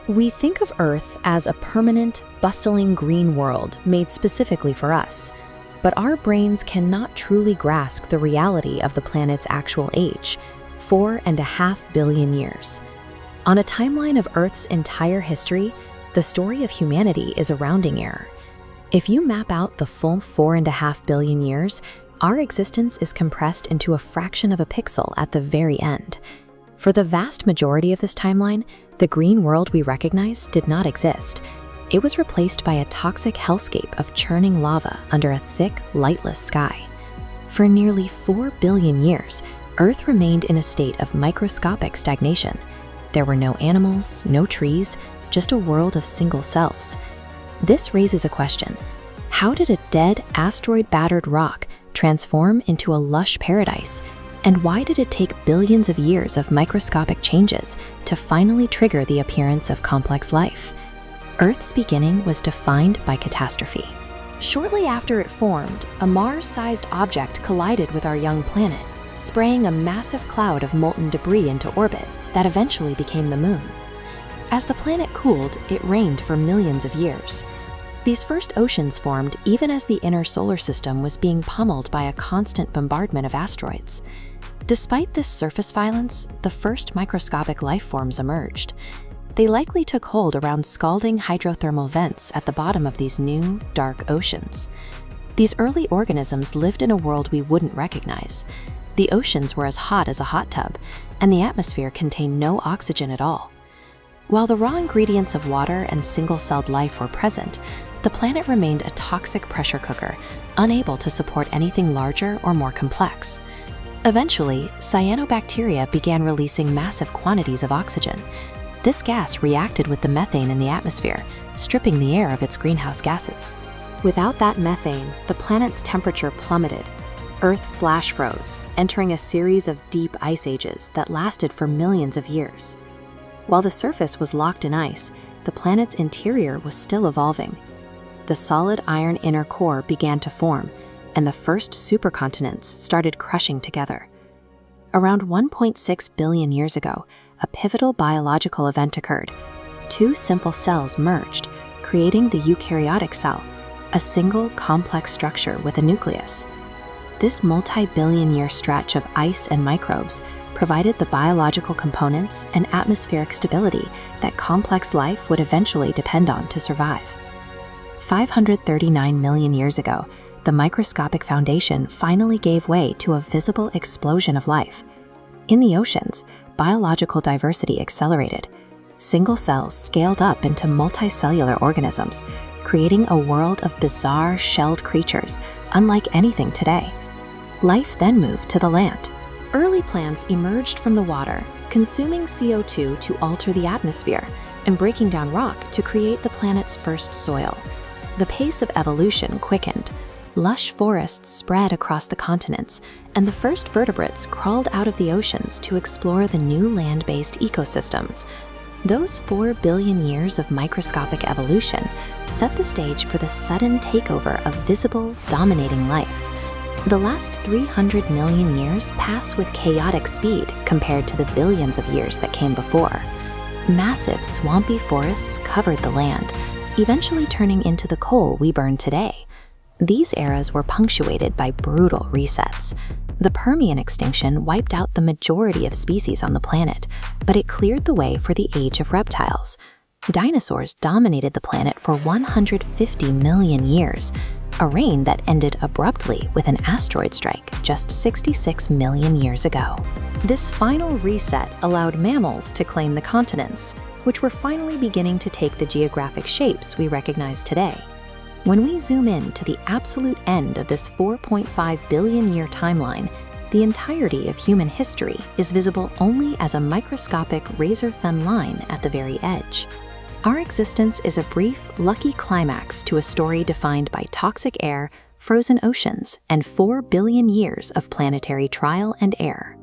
We think of Earth as a permanent, bustling green world made specifically for us. But our brains cannot truly grasp the reality of the planet's actual age, 4.5 billion years. On a timeline of Earth's entire history, the story of humanity is a rounding error. If you map out the full 4.5 billion years, our existence is compressed into a fraction of a pixel at the very end. For the vast majority of this timeline, the green world we recognize did not exist. It was replaced by a toxic hellscape of churning lava under a thick, lightless sky. For nearly 4 billion years, Earth remained in a state of microscopic stagnation. There were no animals, no trees, just a world of single cells. This raises a question. How did a dead, asteroid-battered rock transform into a lush paradise? And why did it take billions of years of microscopic changes to finally trigger the appearance of complex life? Earth's beginning was defined by catastrophe. Shortly after it formed, a Mars-sized object collided with our young planet, spraying a massive cloud of molten debris into orbit that eventually became the Moon. As the planet cooled, it rained for millions of years. These first oceans formed even as the inner solar system was being pummeled by a constant bombardment of asteroids. Despite this surface violence, the first microscopic life forms emerged. They likely took hold around scalding hydrothermal vents at the bottom of these new, dark oceans. These early organisms lived in a world we wouldn't recognize. The oceans were as hot as a hot tub, and the atmosphere contained no oxygen at all. While the raw ingredients of water and single-celled life were present, the planet remained a toxic pressure cooker, unable to support anything larger or more complex. Eventually, cyanobacteria began releasing massive quantities of oxygen. This gas reacted with the methane in the atmosphere, stripping the air of its greenhouse gases. Without that methane, the planet's temperature plummeted. Earth flash froze, entering a series of deep ice ages that lasted for millions of years. While the surface was locked in ice, the planet's interior was still evolving. The solid iron inner core began to form, and the first supercontinents started crushing together. Around 1.6 billion years ago, a pivotal biological event occurred. Two simple cells merged, creating the eukaryotic cell, a single complex structure with a nucleus. This multi-billion-year stretch of ice and microbes provided the biological components and atmospheric stability that complex life would eventually depend on to survive. 539 million years ago, the microscopic foundation finally gave way to a visible explosion of life. In the oceans, biological diversity accelerated. Single cells scaled up into multicellular organisms, creating a world of bizarre shelled creatures unlike anything today. Life then moved to the land. Early plants emerged from the water, consuming CO2 to alter the atmosphere and breaking down rock to create the planet's first soil. The pace of evolution quickened. Lush forests spread across the continents, and the first vertebrates crawled out of the oceans to explore the new land-based ecosystems. Those 4 billion years of microscopic evolution set the stage for the sudden takeover of visible, dominating life. The last 300 million years pass with chaotic speed compared to the billions of years that came before. Massive, swampy forests covered the land, eventually turning into the coal we burn today. These eras were punctuated by brutal resets. The Permian extinction wiped out the majority of species on the planet, but it cleared the way for the age of reptiles. Dinosaurs dominated the planet for 150 million years, a reign that ended abruptly with an asteroid strike just 66 million years ago. This final reset allowed mammals to claim the continents, which were finally beginning to take the geographic shapes we recognize today. When we zoom in to the absolute end of this 4.5 billion year timeline, the entirety of human history is visible only as a microscopic razor-thin line at the very edge. Our existence is a brief, lucky climax to a story defined by toxic air, frozen oceans, and 4 billion years of planetary trial and error.